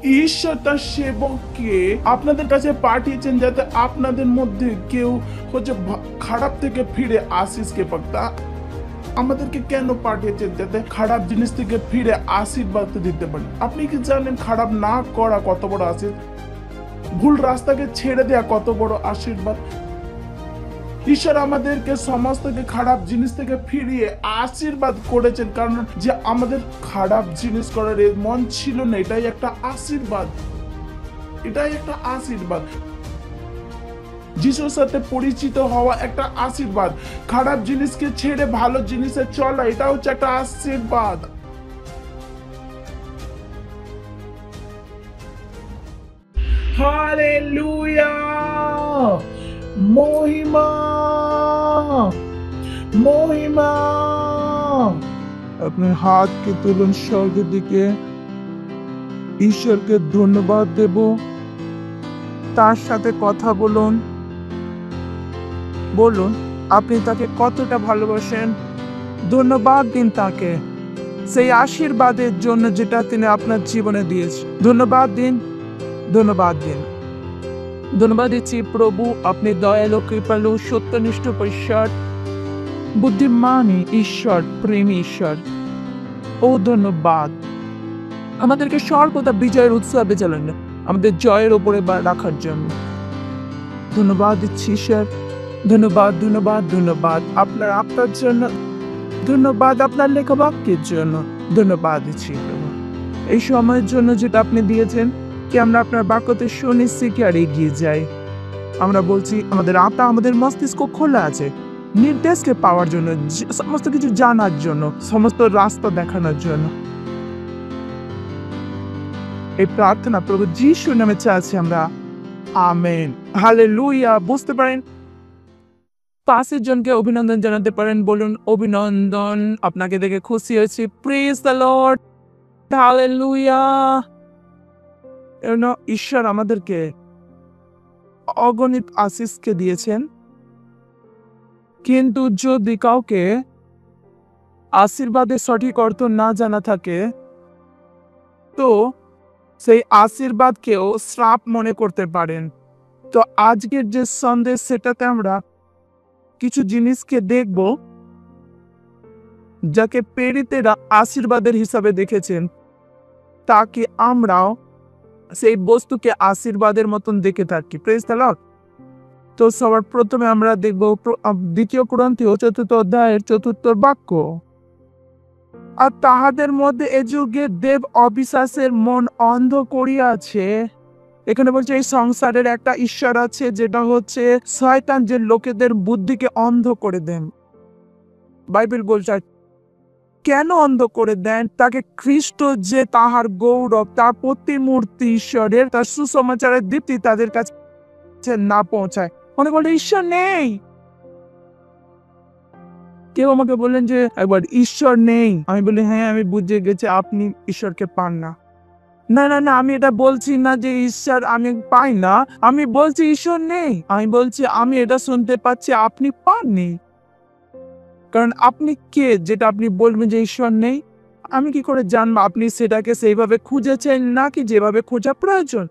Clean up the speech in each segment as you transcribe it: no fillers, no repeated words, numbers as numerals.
ঈশ্বর তার সেবককে আপনাদের কাছে পাঠিয়েছেন যাতে আপনাদের মধ্যে কেউ খারাপ থেকে ফিরে আশিসকে পাক। তা আমাদেরকে কেন পাঠিয়েছেন? যাতে খারাপ জিনিস থেকে ফিরে আশীর্বাদ দিতে পারি। আপনি কি জানেন খারাপ না করা কত বড় আশীর্বাদ? ভুল রাস্তাকে ছেড়ে দেয়া কত বড় আশীর্বাদ? ঈশ্বর আমাদেরকে সমস্ত খারাপ জিনিস থেকে ফিরিয়ে আশীর্বাদ করেছেন, কারণ যে আমাদের খারাপ জিনিস করার মন ছিল না, এটাই একটা আশীর্বাদ। এটাই একটা আশীর্বাদ। যিশুর সাথে পরিচিত হওয়া একটা আশীর্বাদ। খারাপ জিনিসকে ছেড়ে ভালো জিনিসে চলা, এটা হচ্ছে একটা আশীর্বাদ। হালেলুয়া! মহিমা, মহিমা। আপনার হাতকে তুলুন স্বর্গের দিকে। ঈশ্বরকে ধন্যবাদ দেব। তার সাথে কথা বলুন। বলুন আপনি তাকে কতটা ভালোবাসেন। ধন্যবাদ দিন তাকে সেই আশীর্বাদের জন্য যেটা তিনি আপনার জীবনে দিয়েছেন। ধন্যবাদ দিন, ধন্যবাদ দিন। ধন্যবাদ দিচ্ছি প্রভু, আপনি দয়ালু, কৃপালু, সত্যনিষ্ঠ ঈশ্বর, বুদ্ধিমান ঈশ্বর, প্রেমী ঈশ্বর। ও ধন্যবাদ আমাদেরকে সর্বদা বিজয়ের উৎসবে চালান, আমাদের জয়ের উপরে রাখার জন্য। ধন্যবাদ দিচ্ছি ঈশ্বর। ধন্যবাদ, ধন্যবাদ, ধন্যবাদ আপনার আপনার জন্য। ধন্যবাদ আপনার লেখা বাক্যের জন্য। ধন্যবাদ দিচ্ছি প্রভু এই সময়ের জন্য যেটা আপনি দিয়েছেন, কি আমরা আপনার বাক্যতে শুনে শিখে আর এগিয়ে যাই। আমরা বলছি আমাদের আত্মা, আমাদের মস্তিষ্ক খোলা আছে নির্দেশকে পাওয়ার জন্য, সমস্ত কিছু জানার জন্য, সমস্ত রাস্তা দেখানোর জন্য। এই প্রার্থনা প্রভু যিশুর নামে চাইছি আমরা, আমেন। হালেলুয়া। বুঝতে পারেন, পাঁচের জনকে অভিনন্দন জানাতে পারেন। বলুন অভিনন্দন, আপনাকে দেখে খুশি হয়েছি। Praise the Lord. হালেলুয়া। ঈশ্বর আমাদেরকে অগণিত আশীষকে দিয়েছেন, কিন্তু যদি কাউকে আশীর্বাদের সঠিক অর্থ না জানা থাকে, তো সেই আশীর্বাদকেও শ্রাপ মনে করতে পারেন। তো আজকের যে সন্দেশ, সেটাতে আমরা কিছু জিনিসকে দেখব যাকে প্রেরিতেরা আশীর্বাদের হিসাবে দেখেছেন, তাকে আমরাও সেই বস্তুকে আশীর্বাদের মতন দেখে থাকি। Praise the Lord. তো সবার প্রথমে আমরা দেখব 2 কোরিন্থীয় 4 অধ্যায়ের 4 বাক্য। আর তাহাদের মধ্যে এ যুগে দেব অবিশ্বাসের মন অন্ধ করিয়াছে। এখানে বলছে এই সংসারের একটা ঈশ্বর আছে, যেটা হচ্ছে শয়তান, যে লোকেদের বুদ্ধিকে অন্ধ করে দেন। বাইবেল বলছে কেন অন্ধ করে দেন? তাকে খ্রিস্ট যে তাহার গৌরব, তার প্রতিমূর্তি ঈশ্বরের, তার সুসমাচারের দীপ্তি তাদের কাছে না পৌঁছায়। মনে বলে ঈশ্বর নেই। কেউ আমাকে বললেন যে একবার ঈশ্বর নেই, আমি বলি হ্যাঁ আমি বুঝে গেছি আপনি ঈশ্বরকে পান না। না না না, আমি এটা বলছি না যে ঈশ্বর আমি পাই না, আমি বলছি ঈশ্বর নেই। আমি বলছি আমি এটা শুনতে পাচ্ছি আপনি পাননি। কারণ আপনি কে যেটা আপনি বলবেন যে ঈশ্বর নেই? আমি কি করে জানবো আপনি সেটাকে সেইভাবে খুঁজেছেন নাকি যেভাবে খোঁজা প্রয়োজন?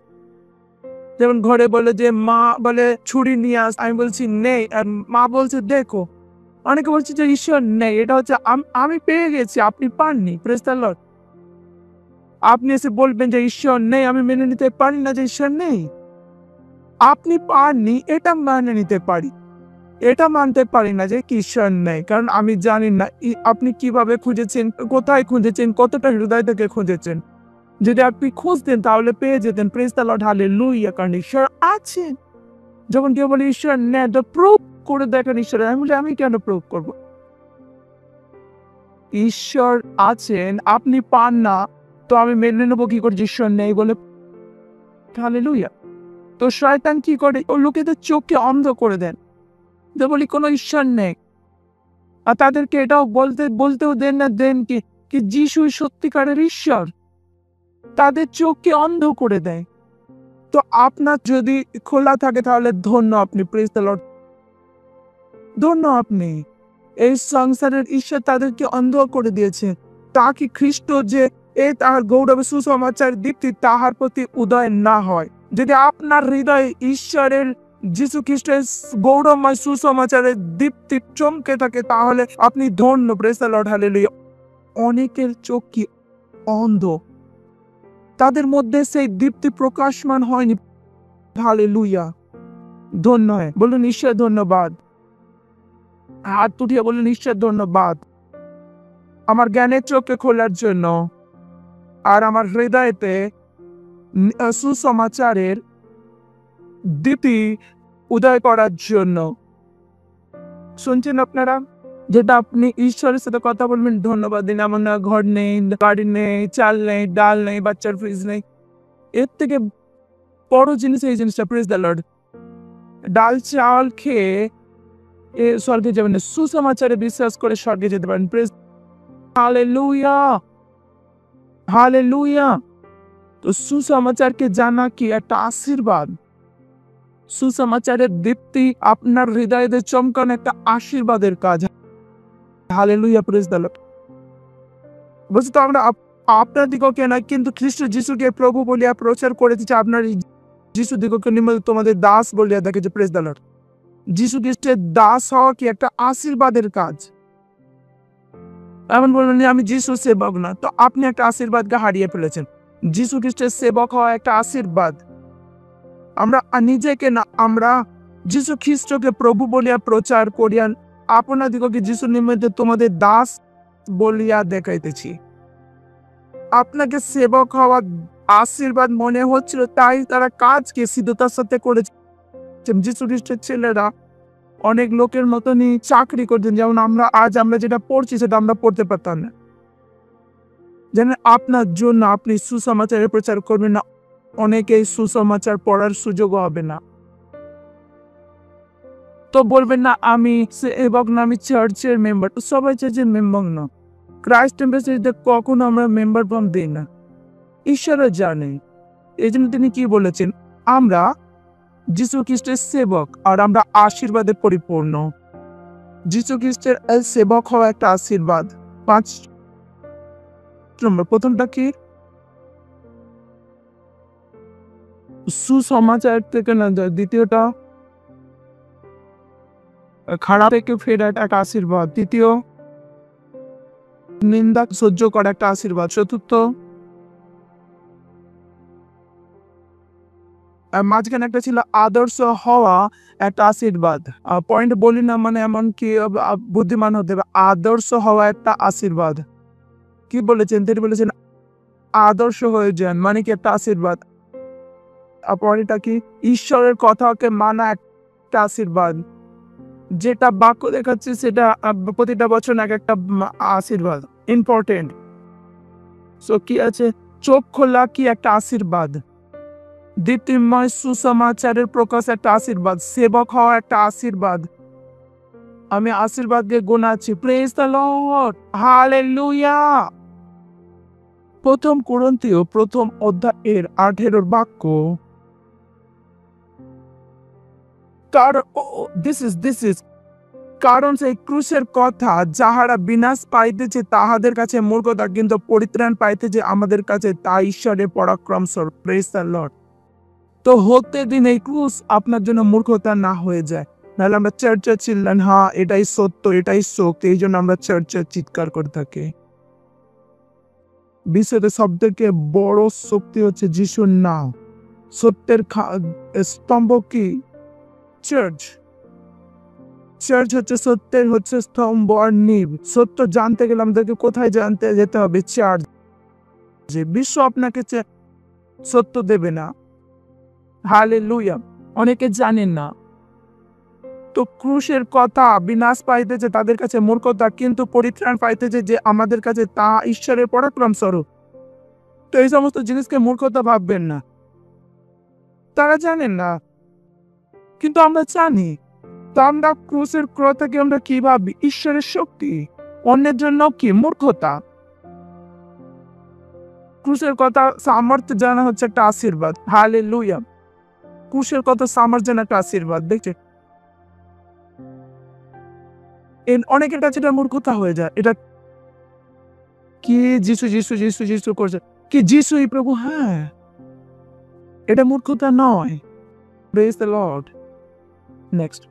যেমন ঘরে বলে যে মা বলে ছুরি নিয়ে আস, আমি বলছি নেই, আর মা বলছে দেখো। অনেকে বলছে যে ঈশ্বর নেই, এটা হচ্ছে আমি পেয়ে গেছি, আপনি পাননি। Praise the Lord. আপনি এসে বলবেন যে ঈশ্বর নেই, আমি মেনে নিতে পারি না যে ঈশ্বর নেই। আপনি পাননি এটা মেনে নিতে পারি, এটা মানতে পারি না যে ঈশ্বর নেই, কারণ আমি জানি না আপনি কিভাবে খুঁজেছেন, কোথায় খুঁজেছেন, কতটা হৃদয় থেকে খুঁজেছেন। যদি আপনি খুঁজতেন তাহলে পেয়ে যেতেন। Praise the Lord. হালেলুয়া। কারণ ঈশ্বর আছেন। যখন কেউ বলে ঈশ্বর নেই, তো প্রুফ করে দেখেন ঈশ্বর। আমি বলি আমি কেন প্রুফ করব? ঈশ্বর আছেন, আপনি পান না, তো আমি মেনে নেবো কি করে ঈশ্বর নেই বলে? হালেলুয়া। তো শয়তান কি করে? ও লোকেদের চোখকে অন্ধ করে দেন, যে বলি কোনো ঈশ্বর নেই। আর তাদেরকে এটাও বলতেও দেন না কি যিশুই সত্যিকারের ঈশ্বর। তাদের চোখকে অন্ধ করে দেয়। তো আপনার যদি খোলা থাকে তাহলে ধন্য আপনি। Praise the Lord. ধন্য আপনি। এই সংসারের ঈশ্বর তাদেরকে অন্ধ করে দিয়েছে। তা কি খ্রিস্ট যে এই তাহার গৌরবে সুসমাচার দীপ্তি তাহার প্রতি উদয় না হয়। যদি আপনার হৃদয়ে ঈশ্বরের যীশু খ্রিস্টের গৌরবময় সুসমাচারের দীপ্তি চমকে থাকে, তাহলে আপনি ধন্য। Praise the Lord, hallelujah. অনেকের চোখ কি অন্ধ, তাদের মধ্যে সেই দীপ্তি প্রকাশমান হয়নি। হালেলুয়া, ধন্য হয়। বলুন ঈশ্বর ধন্যবাদ। হাত উঠিয়ে বলুন ঈশ্বর ধন্যবাদ আমার জ্ঞানের চোখকে খোলার জন্য, আর আমার হৃদয়তে সুসমাচারের দীপ্তি উদয় করার জন্য। শুনছেন আপনারা? যেটা আপনি ঈশ্বরের সাথে কথা বলবেন, ধন্যবাদ দিন আমার না ঘর নেই, গাড়ি নেই, চাল নেই, ডাল নেই, বাচ্চার ফিজ নেই। এর থেকে বড় জিনিস এই জিনিসটা। Praise the Lord. ডাল চাল খেয়ে স্বর্গে যাবেন না, সুসমাচারে বিশ্বাস করে স্বর্গে যেতে পারেন। Praise hallelujah, hallelujah. তো সুসমাচারকে জানা কি একটা আশীর্বাদ। সুসমাচারের দীপ্তি আপনার হৃদয়ে চমকানো একটা আশীর্বাদের কাজ। Hallelujah, praise the Lord. বলছি তো আমরা আপনার দিগকে না, কিন্তু খ্রিস্ট যিশুকে প্রভু বলিয়া প্রচার করে দিচ্ছে। আপনার যিশু দিগকে নিম্ন তোমাদের দাস বলিয়া দেখেছে। Praise the Lord. যিশু খ্রিস্টের দাস হওয়া কি একটা আশীর্বাদের কাজ। এমন বলবেন আমি যিশু সেবক না, তো আপনি একটা আশীর্বাদকে হারিয়ে ফেলেছেন। যিশু খ্রিস্টের সেবক হওয়া একটা আশীর্বাদ। আমরা নিজেকে না, আমরা যিশু খ্রিস্টকে প্রভু বলিয়া প্রচার করিয়া আপনাদিগকে যিশু নিমিত্তে তোমাদের দাস বলিয়া দেখাইতেছি। আপনাকে সেবক হওয়া আশীর্বাদ মনে হচ্ছিল, তাই তারা কাজকে সিদ্ধতার সাথে করেছে। যিশু খ্রিস্টের ছেলেরা অনেক লোকের মতনই চাকরি করতেন, যেমন আমরা যেটা পড়ছি সেটা আমরা পড়তে পারতাম না। জানেন, আপনার জন্য আপনি সুসমাচারের প্রচার করবেন না, অনেকেই সুসমাচার পড়ার সুযোগ হবে না। তো বলবেন না আমি সেবক না, আমি চার্চের মেম্বার। তো সবাই চার্চের মেম্বার না। ক্রাইস্ট এম্বাসিতে কখনো আমরা মেম্বার ফর্ম দিই না। ঈশ্বরও জানে। এই জন্য তিনি কি বলেছেন, আমরা যিশু খ্রিস্টের সেবক আর আমরা আশীর্বাদে পরিপূর্ণ। যিশু খ্রিস্টের সেবক হওয়া একটা আশীর্বাদ। 5 নম্বর, প্রথমটা কি? সুসমাচার থেকে না যায়। দ্বিতীয়টা খারাপ থেকে ফেরা একটা আশীর্বাদ। তৃতীয় নিন্দা সহ্য করা একটা আশীর্বাদ। চতুর্থ মাঝখানে একটা ছিল আদর্শ হওয়া একটা আশীর্বাদ। পয়েন্ট বলি না, মানে এমন কি বুদ্ধিমান হতে হবে। আদর্শ হওয়া একটা আশীর্বাদ। কি বলেছেন? তিনি বলেছেন আদর্শ হয়ে যান, মানে কি একটা আশীর্বাদ। পরেরটা কি? ঈশ্বরের কথাকে মানা একটা আশীর্বাদ। যেটা বাক্য দেখাচ্ছে সেটা প্রতিটা বছর এক একটা আশীর্বাদ, ইম্পর্টেন্ট। সো কি আছে? চোখ খোলা কি একটা আশীর্বাদ। দীপ্তিময় সুসমাচারের প্রকাশ একটা আশীর্বাদ। সেবক হওয়া একটা আশীর্বাদ। আমি আশীর্বাদ দিয়ে গোনাচ্ছি। Praise the Lord, hallelujah. প্রথম কোরিন্থীয় প্রথম অধ্যায়ের 18 বাক্য। কারণ সেই ক্রুশের কথা যাহারা বিনাশ পাইতেছে তাহাদের কাছে মূর্খতা, কিন্তু পরিত্রাণ পাইতেছে আমাদের কাছে তা ঈশ্বরের পরাক্রম স্বরূপ। Praise the Lord. তো হতে দিন এই ক্রুশ আপনার জন্য মূর্খতা না হয়ে যায়। নাহলে আমরা চার্চে চিল্লান, হ্যাঁ এটাই সত্য, এটাই শক্তি, এই জন্য আমরা চার্চে চিৎকার করে থাকি। বিশ্বের সব থেকে বড় শক্তি হচ্ছে যিশুর নাম। সত্যের স্তম্ভ কি? চার্চ। চার্চ হচ্ছে সত্যের স্তম্ভ আর নিব। সত্য জানতে গেলে আমাদেরকে কোথায় জানতে যেতে হবে? চার্চ। যে বিশ্ব আপনাকে সত্য দেবে না। হালেলুয়া। অনেকে জানেন না। তো ক্রুশের কথা বিনাশ পাইতেছে তাদের কাছে মূর্খতা, কিন্তু পরিত্রাণ পাইতেছে যে আমাদের কাছে তা ঈশ্বরের পরাক্রম স্বরূপ। তো এই সমস্ত জিনিসকে মূর্খতা ভাববেন না। তারা জানেন না, কিন্তু আমরা জানি। তো আমরা ক্রুশের কথাকে আমরা কি ভাবি? ঈশ্বরের শক্তি। অন্যের জন্য কি? মূর্খতা। ক্রুশের কথা সামর্থ্য জানা হচ্ছে একটা আশীর্বাদ। হালেলুয়া। ক্রুশের কথা সামর্থ্য জানা একটা আশীর্বাদ। দেখছেন, অনেকের কাছে এটা মূর্খতা হয়ে যায়। এটা কি যিশু যিশু যিশু যিশু করছে, কি যিশুই প্রভু? হ্যাঁ, এটা মূর্খতা নয়। Praise the Lord. নেক্সট,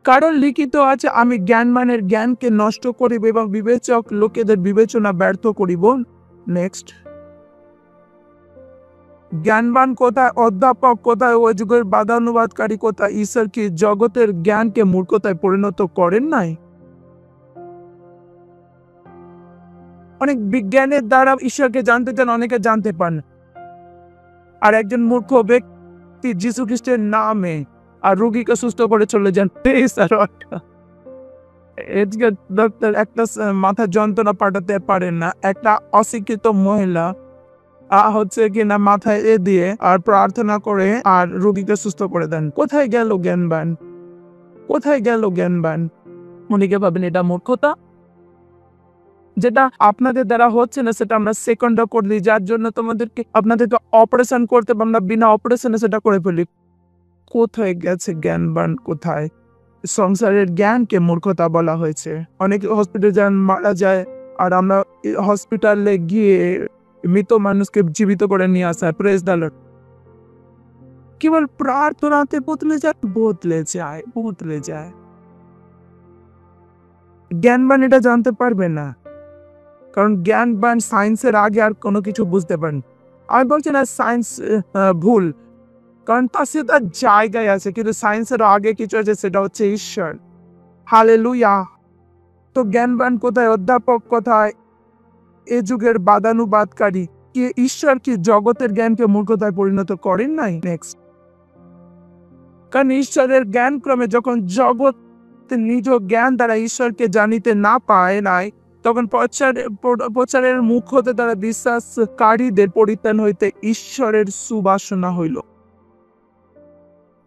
কারণ লিখিত আছে, আমি জ্ঞানবানের জ্ঞানকে নষ্ট করিব এবং বিবেচক লোকেদের বিবেচনা ব্যর্থ করিব। নেক্সট, জ্ঞানবান কোথায়, অধ্যাপক কোথায়, ওই যুগের বাদানুবাদকারী কোথায়? ঈশ্বর কি জগতের জ্ঞানকে মূর্খতায় পরিণত করেন নাই? অনেক বিজ্ঞানের দ্বারা ঈশ্বরকে জানতে চান, অনেকে জানতে পান। আর একজন মূর্খ ব্যক্তি যীশু খ্রিস্টের নামে আর রোগীকে সুস্থ করে চলে যান। ডাক্তার একটা মাথা যন্ত্রণা পাঠাতে পারেন না, একটা অশিক্ষিত মহিলা হচ্ছে কিনা মাথায় দিয়ে আর প্রার্থনা করে আর রোগীকে সুস্থ করে দেন। কোথায় গেল জ্ঞানবান? কোথায় গেল জ্ঞানবান? উনিকে ভাবেন এটা মূর্খতা। যেটা আপনাদের দ্বারা হচ্ছে না সেটা আমরা সেকেন্ডে করে দিই, যার জন্য আপনাদেরকে অপারেশন করতে আমরা বিনা অপারেশনে সেটা করে ফেলি। কোথায় গেছে জ্ঞানবান? কোথায়? সংসারের জ্ঞানকে মূর্খতা বলা হয়েছে। অনেক হসপিটালে যান, মারা যায়, আর আমরা হসপিটালে গিয়ে মৃত মানুষকে জীবিত করে নিয়ে আসা। Praise the lord. কেবল প্রার্থনাতে বদলে যায়। জ্ঞানবান এটা জানতে পারবে না, কারণ জ্ঞানবান সায়েন্সের আগে আর কোনো কিছু বুঝতে পারেন। আমি বলছি না সায়েন্স ভুল, কারণ তার জায়গায় আছে, কিন্তু সায়েন্সের আগে কিছু আছে, সেটা হচ্ছে ঈশ্বর। হালেলুয়া। তো জ্ঞানবান কোথায়, অধ্যাপক কোথায়, এ যুগের বাদানুবাদকারী কি ঈশ্বর কি জগতের জ্ঞানকে মূর্খতায় পরিণত করেন নাই? নেক্সট, কারণ ঈশ্বরের জ্ঞান ক্রমে যখন জগৎ নিজ জ্ঞান দ্বারা ঈশ্বরকে জানিতে না পায় নাই, তখন প্রচারের মুখ হতে তারা বিশ্বাসকারীদের পরিত্রাণ হইতে ঈশ্বরের সুবাসনা হইল।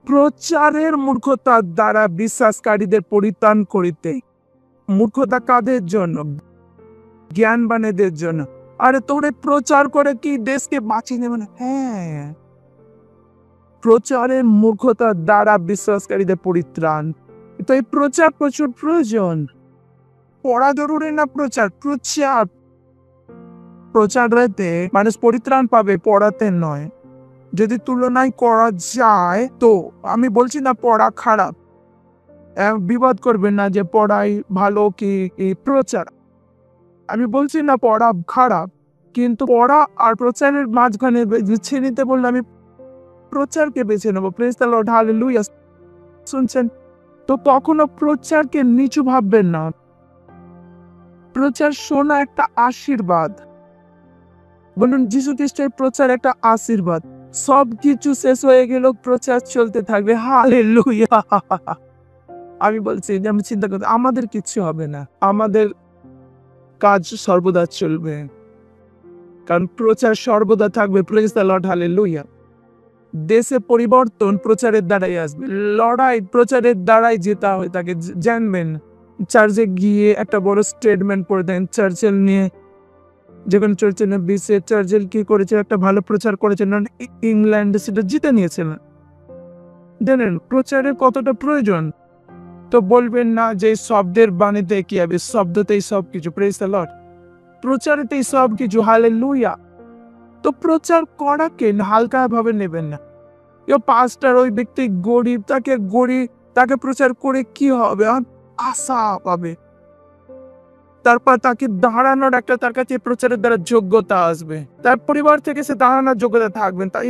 প্রচারের মূর্খতার দ্বারা বিশ্বাসকারীদের পরিত্রাণ করিতে। মূর্খতা কাদের জন্য? জ্ঞানবানেদের জন্য। আরে তোরে প্রচার করে কি দেশকে বাঁচিয়ে নেবে না? হ্যাঁ, প্রচারের মূর্খতার দ্বারা বিশ্বাসকারীদের পরিত্রাণ। তো এই প্রচার প্রচুর প্রয়োজন। পড়া জরুরি না, প্রচারেতে মানুষ পরিত্রাণ পাবে, পড়াতে নয়। যদি তুলনায় করা যায়, তো আমি বলছি না পড়া খারাপ, বিবাদ করবেন না যে পড়াই ভালো কি প্রচার। আমি বলছি না পড়া খারাপ, কিন্তু পড়া আর প্রচারের মাঝখানে বেছে নিতে বললে আমি প্রচারকে বেছে নেবো। Praise the Lord, hallelujah. শুনছেন? তো কখনো প্রচারকে নিচু ভাববেন না। প্রচার শোনা একটা আশীর্বাদ। বলুন, যীশু খ্রিস্টের প্রচার একটা আশীর্বাদ। সবকিছু শেষ হয়ে গেল, প্রচার চলতে থাকবে। হালেলুয়া। আমি বলছি যে আমি চিন্তা করতে, আমাদের কিচ্ছু হবে না, আমাদের কাজ সর্বদা চলবে, কারণ প্রচার সর্বদা থাকবে। Praise the Lord, hallelujah. দেশে পরিবর্তন প্রচারের দ্বারাই আসবে। লড়াই প্রচারের দ্বারাই জেতা হয়ে থাকে, জানবেন। চার্চে গিয়ে একটা বড় স্টেটমেন্ট করে দেন চার্চেল নিয়ে, যখন চার্চেলের বিশ্বে চার্চেল কি করেছে, একটা ভালো প্রচার করেছেন, ইংল্যান্ডে সেটা জিতে নিয়েছিলেন। জানেন প্রচারের কতটা প্রয়োজন? তো বলবেন না যে শব্দের বাণীতে কি হবে, শব্দতেই সবকিছু। Praise the Lord. প্রচারেতেই সবকিছু। হালেলুয়া। তো প্রচার করাকে হালকা ভাবে নেবেন না। পাস্টার, ওই ব্যক্তি গরিব, তাকে প্রচার করে কি হবে? আশা পাবে, তারপর তাকে দাঁড়ানোর একটা তার কাছে প্রচারের দ্বারা যোগ্যতা আসবে, তার পরিবার থেকে সে দাঁড়ানোর যোগ্যতা থাকবেন। তাই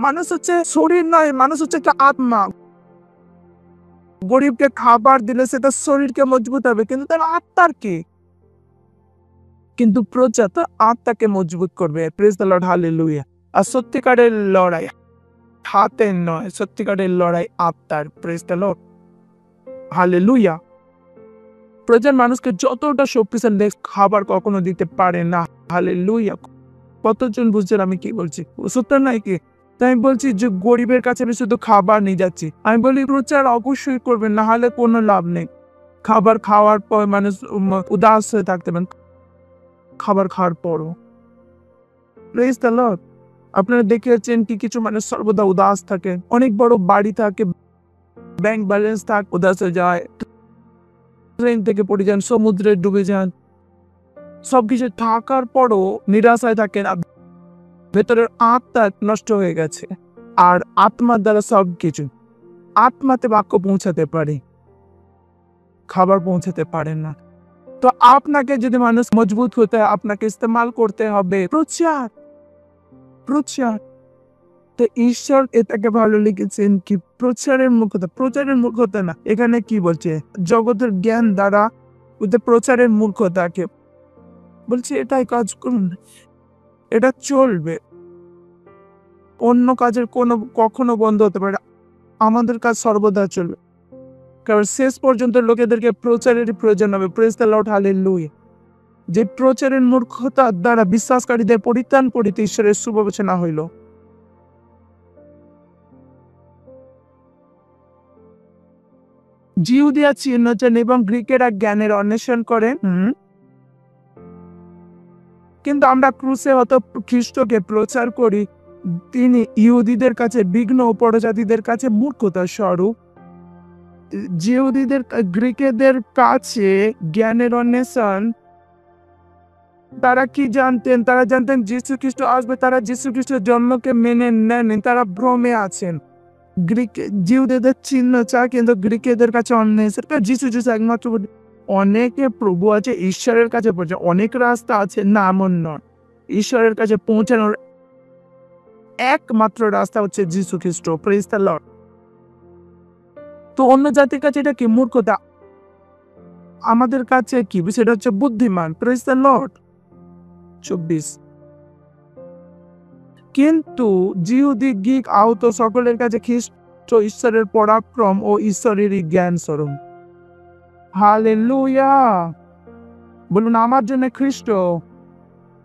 মানুষ হচ্ছে শরীর নয়, মানুষ হচ্ছে একটা আত্মা। গরিবকে খাবার দিলে সেটা শরীরকে মজবুত হবে, কিন্তু তার আত্মার কি? কিন্তু প্রচার তার আত্মাকে মজবুত করবে। Praise the Lord, hallelujah. আর সত্যিকারের লড়াই হাতের নয়, সত্যিকারের লড়াই আত্মার। Praise the Lord, hallelujah. প্রচার মানুষকে যতটা শক্তিশালী দেখ, খাবার কখনো দিতে পারে না। হালেলুয়া। কতজন বুঝছেন আমি কি বলছি? সত্য নাই কি? তাই আমি বলছি যে গরিবের কাছে আমি শুধু খাবার নিয়ে যাচ্ছি। আমি বলি প্রচার অবশ্যই করবেন, না হলে কোনো লাভ নেই। খাবার খাওয়ার পর মানুষ উদাস হয়ে থাকতে পারেন, খাবার খাওয়ার পরও। Praise the Lord. আপনারা দেখেছেন কি কিছু মানুষ সর্বদা উদাস থাকে, অনেক বড় বাড়ি থাকে, ব্যাংক ব্যালেন্স থাকে, উদাস হয়ে যায়, ট্রেন থেকে পড়ে যান, সমুদ্রে ডুবে যান, সবকিছু থাকার পরও নিরাশায় থাকেন, ভেতরের আত্মা নষ্ট হয়ে গেছে। আর আত্মার দ্বারা সবকিছু, আত্মাতে বাক্য পৌঁছাতে পারে, খাবার পৌঁছাতে পারে না। তো আপনাকে যদি মানুষ মজবুত হতে হয়, আপনাকে ইস্তেমাল করতে হবে প্রচার, প্রচার। তো ঈশ্বর এটাকে ভালো লিখেছেন কি, প্রচারের মুখ্যতা, প্রচারের মূর্খতা না। এখানে কি বলছে, জগতের জ্ঞান দ্বারা ওদের প্রচারের মূর্খতাকে বলছে, এটাই কাজ করুন, এটা চলবে। অন্য কাজের কখনো বন্ধ হতে পারে না। আমাদের কাজ সর্বদা চলবে, কারণ শেষ পর্যন্ত লোকেদেরকে প্রচারেরই প্রয়োজন হবে। Praise the Lord, hallelujah. যে প্রচারের মূর্খতার দ্বারা বিশ্বাসকারীদের পরিত্রাণ করিতে ঈশ্বরের শুভবচনা হইল। জিহুদিয়া চিহ্নচান এবং গ্রিকেরা জ্ঞানের অন্বেষণ করেন, কিন্তু আমরা ক্রুশে হত খ্রিস্টকে প্রচার করি, তিনি ইহুদিদের কাছে বিঘ্ন ও পরজাতিদের কাছে মূর্খতার স্বরূপ। জিহুদিদের, গ্রিকেদের কাছে জ্ঞানের অন্বেষণ, তারা কি জানতেন? তারা জানতেন যীশু খ্রিস্ট আসবে, তারা যীশু খ্রিস্টের জন্মকে মেনে নেন, তারা ভ্রমে আছেন। জিহুদের চিহ্ন চায়, কিন্তু গ্রিকেদের কাছে অন্বেষণ, যীশু একমাত্র। অনেকে প্রভু আছে, ঈশ্বরের কাছে পৌঁছে, অনেক রাস্তা আছে, না এমন নয়। ঈশ্বরের কাছে পৌঁছানোর একমাত্র রাস্তা হচ্ছে যীশু খ্রিস্ট। Praise the Lord. তো অন্য জাতির কাছে এটা কি মূর্খতা, আমাদের কাছে কি সেটা হচ্ছে বুদ্ধিমান। Praise the Lord. 24। কিন্তু জিহুদি, গ্রীক, আহত সকলের কাছে খ্রিস্ট ঈশ্বরের পরাক্রম ও ঈশ্বরেরই জ্ঞান স্বরূপ। হালেলুয়া। বলুন, আমার জন্য খ্রিস্ট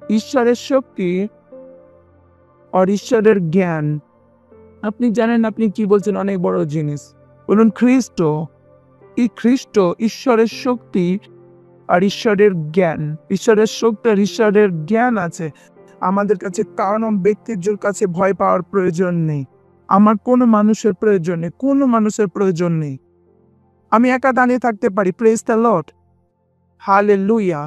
ঈশ্বরের শক্তি আর ঈশ্বরের জ্ঞান। আপনি জানেন আপনি কি বলছেন, অনেক বড় জিনিস। বলুন, খ্রিস্ট, এই খ্রিস্ট ঈশ্বরের শক্তি আর ঈশ্বরের জ্ঞান। ঈশ্বরের শক্তি আর ঈশ্বরের জ্ঞান আছে আমাদের কাছে, কারণ ব্যক্তির কাছে ভয় পাওয়ার প্রয়োজন নেই। আমার কোনো মানুষের প্রয়োজন নেই, কোনো মানুষের প্রয়োজন নেই। আমি একা দাঁড়িয়ে থাকতে পারি। Praise the Lord, hallelujah.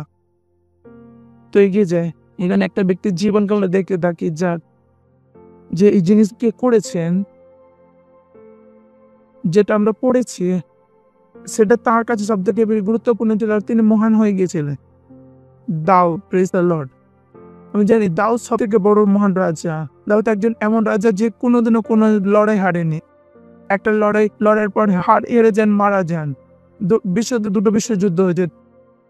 তো এগিয়ে যায়। এখানে একটা ব্যক্তির জীবনকে আমরা দেখতে থাকি, যার যে এই জিনিসকে করেছেন, যেটা আমরা পড়েছি, সেটা তার কাছে সব থেকে গুরুত্বপূর্ণ ছিল। তিনি মহান হয়ে গিয়েছিলেন দাউদ। Praise the Lord. আমি জানি দাউদ সব থেকে বড় মহান রাজা। দাউদ একজন এমন রাজা যে কোনোদিনও কোনো লড়াই হারেনি। একটা লড়াইয়ের পর হেরে যান, মারা যান। দুটো বিশ্বযুদ্ধ হয়েছে।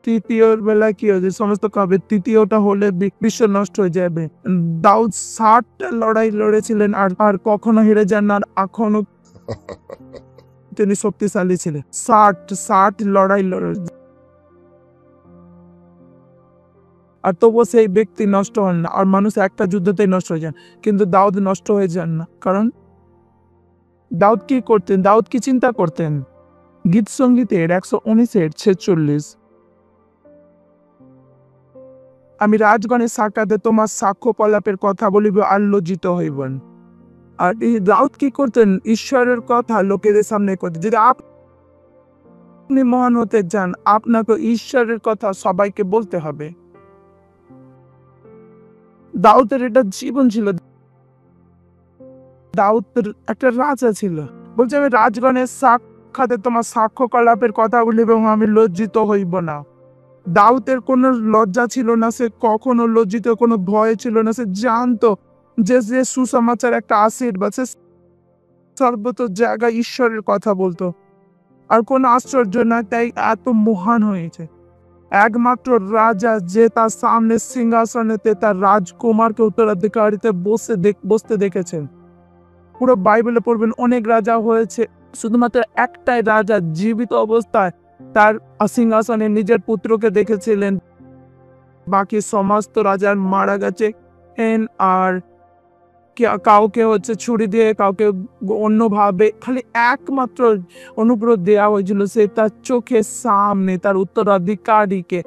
তৃতীয় বেলা কি হয়েছে, সমস্ত কবে তৃতীয়টা হলে বিশ্ব নষ্ট হয়ে যাবে। দাউদ 60টা লড়াই লড়েছিলেন, আর কখনো হেরে যান না, আর এখনো তিনি শক্তিশালী ছিলেন। 60 লড়াই লড়ে, আর তবুও সেই ব্যক্তি নষ্ট হন না। আর মানুষ একটা যুদ্ধতেই নষ্ট হয়ে যান, কিন্তু দাউদ নষ্ট হয়ে যান না। কারণ দাউদ কি করতেন, দাউদ কি চিন্তা করতেন? গীত সঙ্গীতের 119:46, আমি রাজগণের সাক্ষাতে তোমার সাক্ষ্য প্রলাপের কথা বলিব, আর লজ্জিত হইবেন। আর এই দাউদ কি করতেন? ঈশ্বরের কথা লোকেদের সামনে করতেন। যদি আপনি মহান হতে চান, আপনাকে ঈশ্বরের কথা সবাইকে বলতে হবে। দাউদের এটা জীবন ছিল। দাউদের একটা রাজা ছিল, বলছে আমি রাজগণের সাক্ষাতে তোমার সাক্ষ্য কলাপের কথা বলিব এবং আমি লজ্জিত হইব না। দাউদের কোনো লজ্জা ছিল না, সে কখনো লজ্জিত, কোনো ভয় ছিল না। সে জানতো যে যে সুসমাচার একটা আশীর্বাদ, সে সর্বত জায়গায় ঈশ্বরের কথা বলতো। আর কোনো আশ্চর্য না, তাই এত মহান হয়েছে। একমাত্র রাজা যে তার সামনে সিংহাসনেতে তার রাজকুমারকে উত্তরাধিকারীতে বসতে দেখেছেন। পুরো বাইবেলে পড়বেন, অনেক রাজা হয়েছে, শুধুমাত্র একটাই রাজা জীবিত অবস্থায় তার সিংহাসনে নিজের পুত্রকে দেখেছিলেন। বাকি সমস্ত রাজার মারা গেছে, আর কাউকে ছুরি দিয়ে, কাউকে অন্যভাবে, খালি একমাত্র অনুগ্রহ দেওয়া হয়েছিল, সে তার চোখের সামনে তার উত্তরাধিকারীকে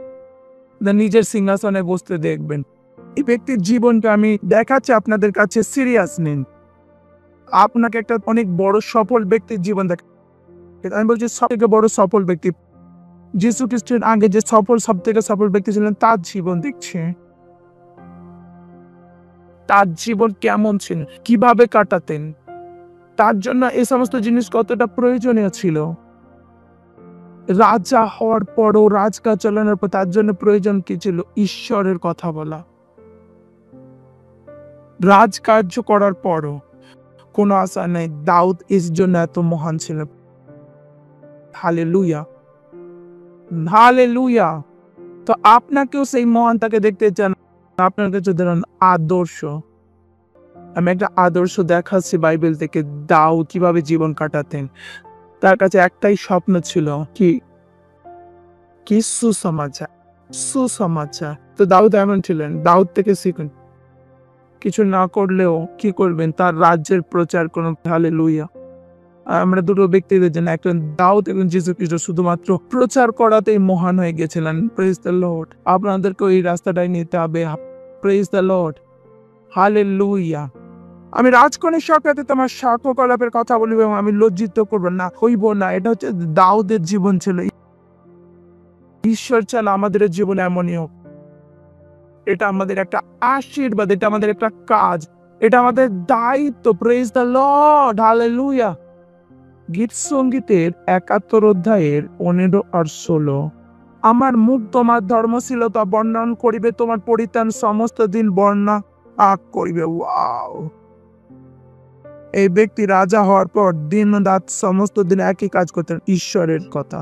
নিজের সিংহাসনে বসতে দেখবেন। এই ব্যক্তির জীবনকে আমি দেখাচ্ছি আপনাদের কাছে, সিরিয়াস নিন। আপনাকে একটা অনেক বড় সফল ব্যক্তির জীবন দেখা, আমি বলছি সব থেকে বড় সফল ব্যক্তি যীশু খ্রিস্টের আগে যে সব থেকে সফল ব্যক্তি ছিলেন তার জীবন দেখছি। তার জীবন কেমন ছিল, কিভাবে কাটাতেন, তার জন্য এই সমস্ত জিনিস কতটা প্রয়োজনীয় ছিল। রাজা হওয়ার পরও রাজকাজ চালানোর পর তার জন্য প্রয়োজন কি ছিল? ঈশ্বরের কথা বলা। রাজকার্য করার পরও কোনো আশা নেই। দাউদ এর জন্য এত মহান ছিল। Hallelujah, hallelujah. তো আপনাকেও সেই মহানটাকে দেখতে চান, আপনার কাছে ধরুন আদর্শ। আমি একটা আদর্শ দেখাচ্ছি বাইবেল থেকে, দাউদ কিভাবে জীবন কাটাতেন। তার কাছে একটাই স্বপ্ন ছিল, কি কি সুসমাচার, সুসমাচার। তো দাউদ এমন ছিলেন, দাউদ থেকে শিখুন। কিছু না করলেও কি করবেন? তার রাজ্যের প্রচার করুন। হালেলুয়া। আমরা দুটো ব্যক্তিদের জন্য, একজন দাউদ এবং যীশু খ্রিস্ট শুধুমাত্র প্রচার করাতেই মহান হয়ে গেছিলেন। Praise the Lord. আপনাদেরকে এই রাস্তাটাই নিতে হবে। Praise the Lord. হালেলুয়া। আমি রাজকনের সাথে তোমার সাক্ষ্যকলাপের কথা বলিব এবং আমি লজ্জিত করব না, হইব না। এটা হচ্ছে দাউদের জীবন ছিল। ঈশ্বর চান আমাদের জীবন এমনই হোক। এটা আমাদের একটা আশীর্বাদ, এটা আমাদের একটা কাজ, এটা আমাদের দায়িত্ব। Praise the Lord. হালেলুয়া। গীত সঙ্গীতের ৭১ অধ্যায়ের ১৫ আর ১৬। আমার মুখ তোমার ধর্মশীলতা বর্ণন করিবে, তোমার পরিত্রাণ সমস্ত দিন বর্ণনা করিবে। ওয়াও। এই ব্যক্তি রাজা হওয়ার পর দিন রাত সমস্ত দিন একই কাজ করতেন, ঈশ্বরের কথা।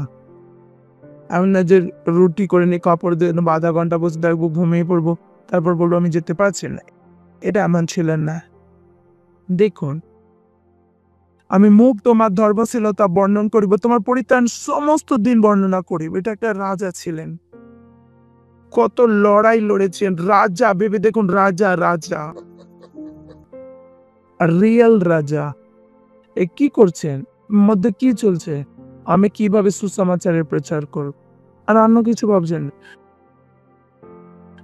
এমন না যে রুটি করে নিয়ে কাপড় দিয়ে নেবো, আধা ঘন্টা বসে থাকবো, ঘুমিয়ে পড়বো, তারপর বলবো আমি যেতে পারছি না। এটা এমন ছিলেন না। দেখুন, আমি মুখ তোমার ধর্মশীলতা বর্ণন করিব, তোমার পরিত্রাণ সমস্ত দিন বর্ণনা করিব। এটা একটা রাজা ছিলেন, কত লড়াই লড়েছেন। রাজা, ভেবে দেখুন, রাজা, রাজা, রিয়েল রাজা। এ কি করছেন? মধ্যে কি চলছে? আমি কিভাবে সুসমাচারের প্রচার করব, আর অন্য কিছু ভাবছেন।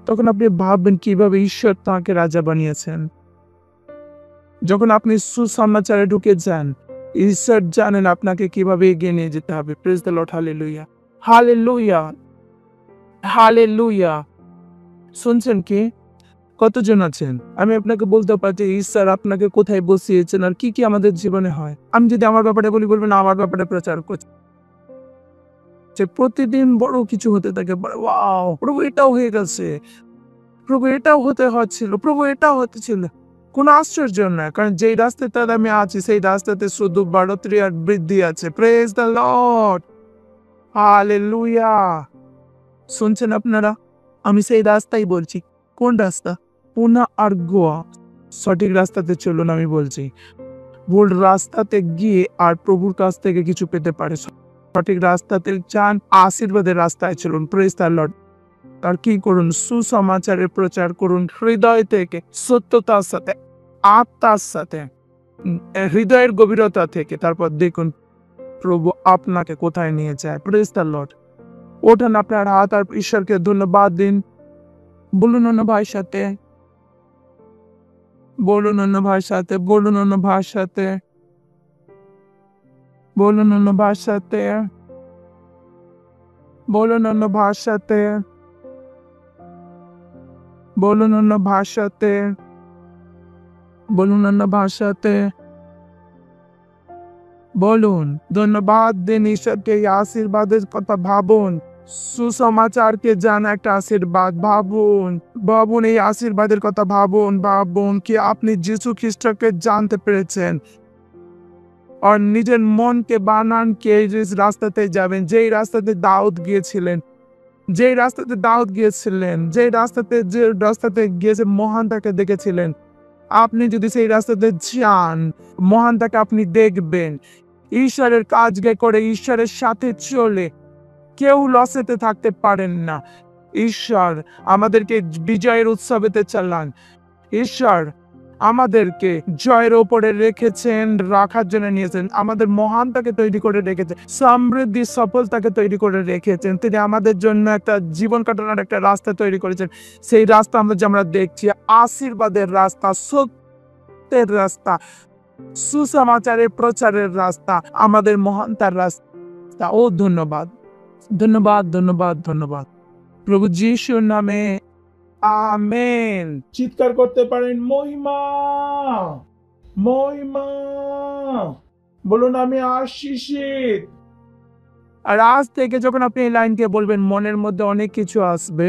তখন আপনি ভাববেন কিভাবে ঈশ্বর তাকে রাজা বানিয়েছেন। যখন আপনি সুসমাচারে ঢুকে যান, ঈশ্বর জানেন আপনাকে কিভাবে এগিয়ে নিয়ে যেতে হবে। Praise the Lord. Hallelujah, hallelujah, hallelujah. শুনছেন কি? কতজন আছেন? আমি আপনাকে বলতে পারছি ঈশ্বর আপনাকে কোথায় বসিয়েছেন আর কি কি আমাদের জীবনে হয়। আমি যদি আমার ব্যাপারে বলি, বলবেন আমার ব্যাপারে প্রচার করছে। প্রতিদিন বড় কিছু হতে থাকে। ওয়াও, প্রভু এটাও হয়ে গেছে, প্রভু এটাও হতে হচ্ছিল, প্রভু এটাও হতে ছিল। কোনো আশ্চর্য না, কারণ যেই রাস্তাতে আমি আছি সেই রাস্তাতে শুধু বাড়োতরি আর বৃদ্ধি আছে। Praise the Lord. হালেলুয়া। শুনছেন আপনারা? আমি সেই রাস্তাই বলছি। কোন রাস্তা? পুনা আর গোয়া। সঠিক রাস্তাতে চলুন, আমি বলছি। ভুল রাস্তাতে গিয়ে আর প্রভুর কাছ থেকে কিছু পেতে পারে। সঠিক রাস্তাতে চান, আশীর্বাদের রাস্তায় চলুন। Praise the Lord. আর কি করুন? সুসমাচারের প্রচার করুন হৃদয় থেকে, সত্যতার সাথে, আত্মার সাথে, হৃদয়ের গভীরতা থেকে। তারপর দেখুন প্রভু আপনাকে কোথায় নিয়ে যায়। Praise the Lord. ওঠান আপনার হাত আর ঈশ্বরকে ধন্যবাদ দিন। বলুন অন্য ভাইয়ের সাথে, বলুন অন্য ভাইয়ের সাথে, বলুন অন্য ভাইয়ের সাথে, বলুন অন্য ভাইয়ের সাথে, বলুন অন্য ভাইয়ের সাথে, বলুন অন্য ভাইয়ের সাথে, বলুন অন্য ভাইয়ের সাথে, বলুন। ধন্যবাদ দিন ঈশ্বরকে। এই আশীর্বাদের কথা ভাবুন। সুসমাচারকে জানা একটা আশীর্বাদ। ভাবুন, ভাবুন এই আশীর্বাদের কথা। ভাবুন, ভাবুন কি আপনি যীশু খ্রিস্টকে জানতে পেরেছেন আর নিজের মনকে বানান কে এই রাস্তাতে যাবেন, যেই রাস্তাতে দাউদ গিয়েছিলেন, যেই রাস্তাতে দাউদ গিয়েছিলেন, যে রাস্তাতে গিয়েছে মহানটাকে দেখেছিলেন। আপনি যদি সেই রাস্তাতে যান, মহানটাকে আপনি দেখবেন। ঈশ্বরের কাজকে করে, ঈশ্বরের সাথে চলে কেউ লসেতে থাকতে পারেন না। ঈশ্বর আমাদেরকে বিজয়ের উৎসবেতে চালান। ঈশ্বর আমাদেরকে জয়ের ওপরে রেখেছেন, রাখার জন্য নিয়েছেন। আমাদের মহানটাকে তৈরি করে রেখেছেন, সমৃদ্ধি সফলতাকে তৈরি করে রেখেছেন। তিনি আমাদের জন্য একটা জীবন কাটানোর একটা রাস্তা তৈরি করেছেন। সেই রাস্তা আমরা দেখছি, আশীর্বাদের রাস্তা, সত্যের রাস্তা, সুসমাচারের প্রচারের রাস্তা, আমাদের মহানতার রাস্তা। ও ধন্যবাদ। ধন্যবাদ, ধন্যবাদ, ধন্যবাদ। প্রভু যিশুর নামে আমেন। চিৎকার করতে পারেন মহিমা, মহিমা। বলুন আমি আশীষিত। আর আজ থেকে যখন আপনি এই লাইনকে বলবেন, মনের মধ্যে অনেক কিছু আসবে।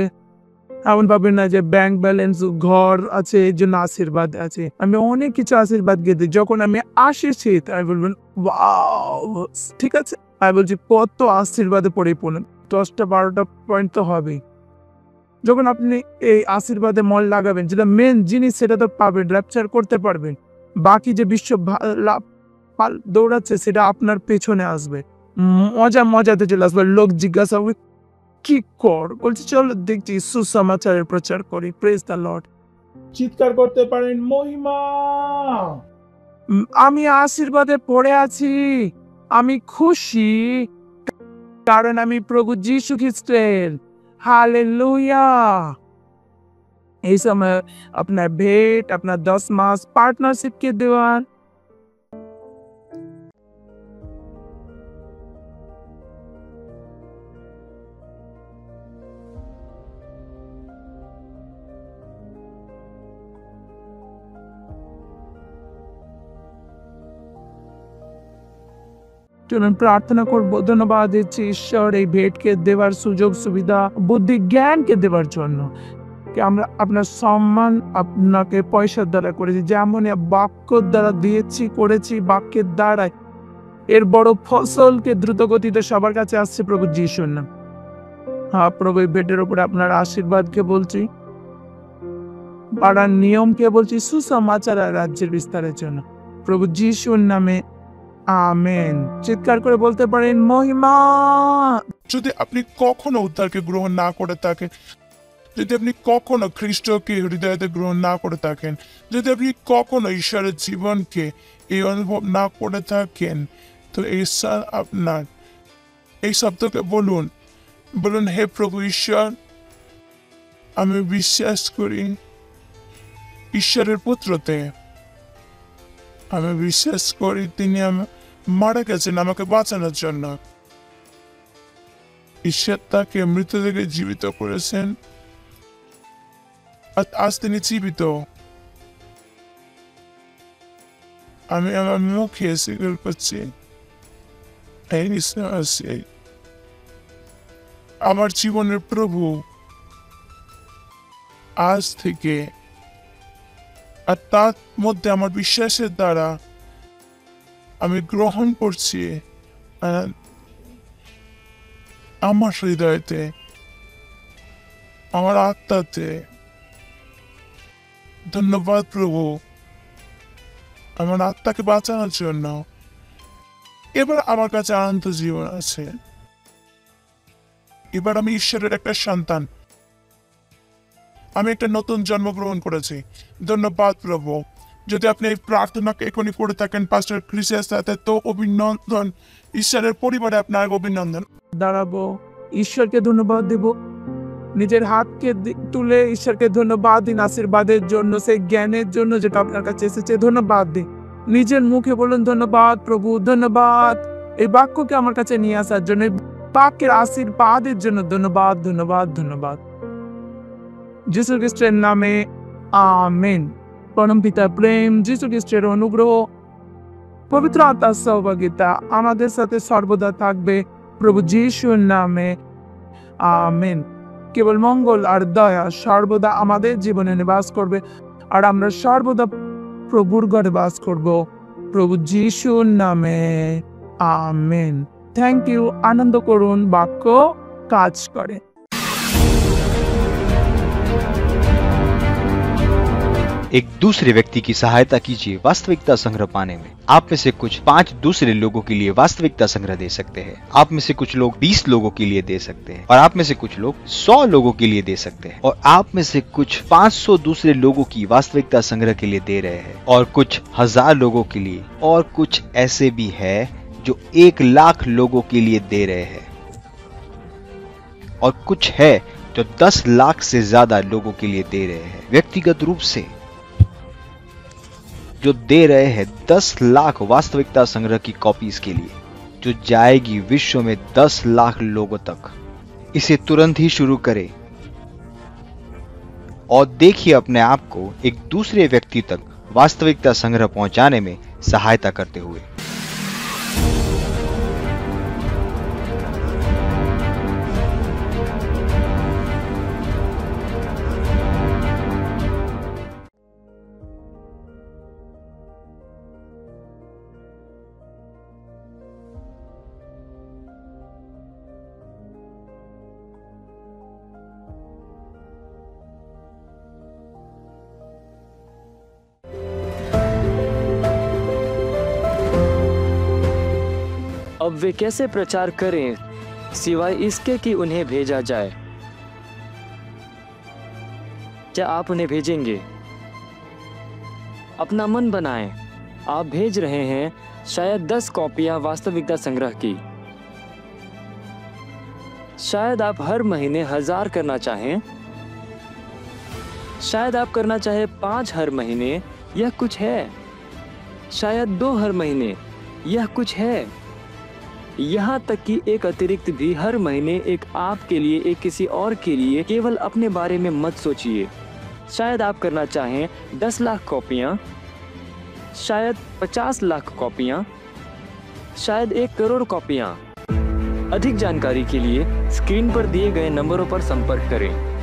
এমন ভাবেন না যে ব্যাংক ব্যালেন্স, ঘর আছে, এই জন্য আশীর্বাদ আছে। আমি অনেক কিছু আশীর্বাদ গেছি। যখন আমি আশীষিত, আমি বলবেন ওয়াও, ঠিক আছে। আমি বলছি কত আশীর্বাদে পরিপূর্ণ। 10টা-12টা পয়েন্ট তো হবেই। যখন আপনি এই আশীর্বাদে মন লাগাবেন, যেটা মেন জিনিস, সেটা তো পাবেন, র্যাপচার করতে পারবেন। বাকি যে বিশ্ব দৌড়াচ্ছে, সেটা আপনার পেছনে আসবে। মজাতে চলে আসবে। লোক জিজ্ঞাসা করবে কি কর, বলছি চলো দেখছি সুসমাচারের প্রচার করি। Praise the Lord. চিৎকার করতে পারেন মহিমা। আমি আশীর্বাদে পড়ে আছি। আমি খুশি, কারণ আমি প্রভু যীশু খ্রিস্টের। হালেলুয়া। এই সময় আপনার ভেট, আপনার 10 মাস পার্টনারশিপকে দেওয়ার, জন্য প্রার্থনা করব। ধন্যবাদ দিচ্ছি ঈশ্বর এই ভেটকে দেওয়ার সুযোগ সুবিধা, বুদ্ধি, জ্ঞানকে দেওয়ার জন্য। আমরা আপনার সম্মান আপনাকে পয়সার দ্বারা করেছি, যেমন বাক্যর দ্বারা দিয়েছি, করেছি বাক্যের দ্বারাই। এর বড় ফসলকে দ্রুত গতিতে সবার কাছে আসছে প্রভু যিশুর নাম। হ্যাঁ প্রভু, এই ভেটের উপরে আপনার আশীর্বাদকে বলছি, পাড়ার নিয়মকে বলছি, সুসমাচার আর রাজ্যের বিস্তারের জন্য প্রভু যিশুর নামে আমেন। চিৎকার করে বলতে পারেন মহিমা। যদি আপনি কখনো উদ্ধারকে গ্রহণ না করে থাকেন, যদি আপনি কখনো খ্রিস্টকে হৃদয়তে গ্রহণ না করে থাকেন, যদি আপনি কখনো ঈশ্বরের জীবনকে এই অনুভব না করে থাকেন, তো ঈশ্বর আপনার এই শব্দকে বলুন, বলুন হে প্রভু ঈশ্বর, আমি বিশ্বাস করি ঈশ্বরের পুত্রতে। আমি বিশ্বাস করি তিনি মারা গেছেন আমাকে বাঁচানোর জন্য। ঈশ্বর তাকে মৃত্যু থেকে জীবিত করেছেন, আজ তিনি জীবিত। আমি আমার মুখে স্বীকার করছি, আমার জীবনের প্রভু আজ থেকে। আর তার মধ্যে আমার বিশ্বাসের দ্বারা আমি গ্রহণ করছি আমার হৃদয়তে, আমার আত্মাতে। ধন্যবাদ প্রভু আমার আত্মাকে বাঁচানোর জন্য। এবার আমার কাছে আনন্দ জীবন আছে। এবার আমি ঈশ্বরের একটা সন্তান, আমি একটা নতুন জন্মগ্রহণ করেছি। ধন্যবাদ প্রভু। যদি আপনি এই প্রার্থনাকে এখনই করে থাকেন পাস্টার ক্রিসের সাথে, তো অভিনন্দন। ঈশ্বরের পরিবারে আপনার অভিনন্দন। দাঁড়াবো, ঈশ্বরকে ধন্যবাদ দেব। নিজের হাতকে তুলে ঈশ্বরকে ধন্যবাদ দিন আশীর্বাদের জন্য, সেই জ্ঞানের জন্য যেটা আপনার কাছে এসেছে। ধন্যবাদ দিন। নিজের মুখে বলুন ধন্যবাদ প্রভু, ধন্যবাদ এই বাক্যকে আমার কাছে নিয়ে আসার জন্য, এই বাক্যের আশীর্বাদের জন্য। ধন্যবাদ, ধন্যবাদ, ধন্যবাদ। যিশু খ্রিস্টের নামে আমেন। পরম পিতার প্রেম, যিশু খ্রিস্টের অনুগ্রহ, পবিত্র আত্মার সহভাগিতা আমাদের সাথে সর্বদা থাকবে প্রভু যিশুর নামে আমেন। কেবল মঙ্গল আর দয়া সর্বদা আমাদের জীবনে নিবাস করবে, আর আমরা সর্বদা প্রভুর ঘরে বাস করব প্রভু যিশুর নামে আমেন। Thank you. আনন্দ করুন, বাক্য কাজ করে। एक दूसरे व्यक्ति की सहायता कीजिए वास्तविकता संग्रह पाने में। आप में से कुछ 5 दूसरे लोगों के लिए वास्तविकता संग्रह दे सकते हैं। आप में से कुछ लोग 20 लोगों के लिए दे सकते हैं, और आप में से कुछ लोग 100 लोगों के लिए दे सकते हैं, और आप में से कुछ 500 दूसरे लोगों की वास्तविकता संग्रह के लिए दे रहे हैं, और कुछ 1000 लोगों के लिए, और कुछ ऐसे भी है जो 1,00,000 लोगों के लिए दे रहे हैं, और कुछ है जो 10 लाख से ज्यादा लोगों के लिए दे रहे हैं। व्यक्तिगत रूप से जो दे रहे हैं 10 लाख वास्तविकता संग्रह की कॉपीज के लिए, जो जाएगी विश्व में 10 लाख लोगों तक। इसे तुरंत ही शुरू करें और देखिए अपने आप को एक दूसरे व्यक्ति तक वास्तविकता संग्रह पहुंचाने में सहायता करते हुए। अब वे कैसे प्रचार करें सिवाय इसके कि उन्हें भेजा जाए? क्या आप उन्हें भेजेंगे? अपना मन बनाएं। आप भेज रहे हैं शायद 10 कॉपियां वास्तविकता संग्रह की। शायद आप हर महीने 1000 करना चाहें। शायद आप करना चाहे 5 हर महीने। यह कुछ है। शायद 2 हर महीने। यह कुछ है। यहाँ तक कि एक अतिरिक्त भी हर महीने, एक आपके लिए, एक किसी और के लिए। केवल अपने बारे में मत सोचिए। शायद आप करना चाहें 10 लाख कॉपियाँ, शायद 50 लाख कॉपियाँ, शायद 1 करोड़ कॉपियाँ। अधिक जानकारी के लिए स्क्रीन पर दिए गए नंबरों पर संपर्क करें।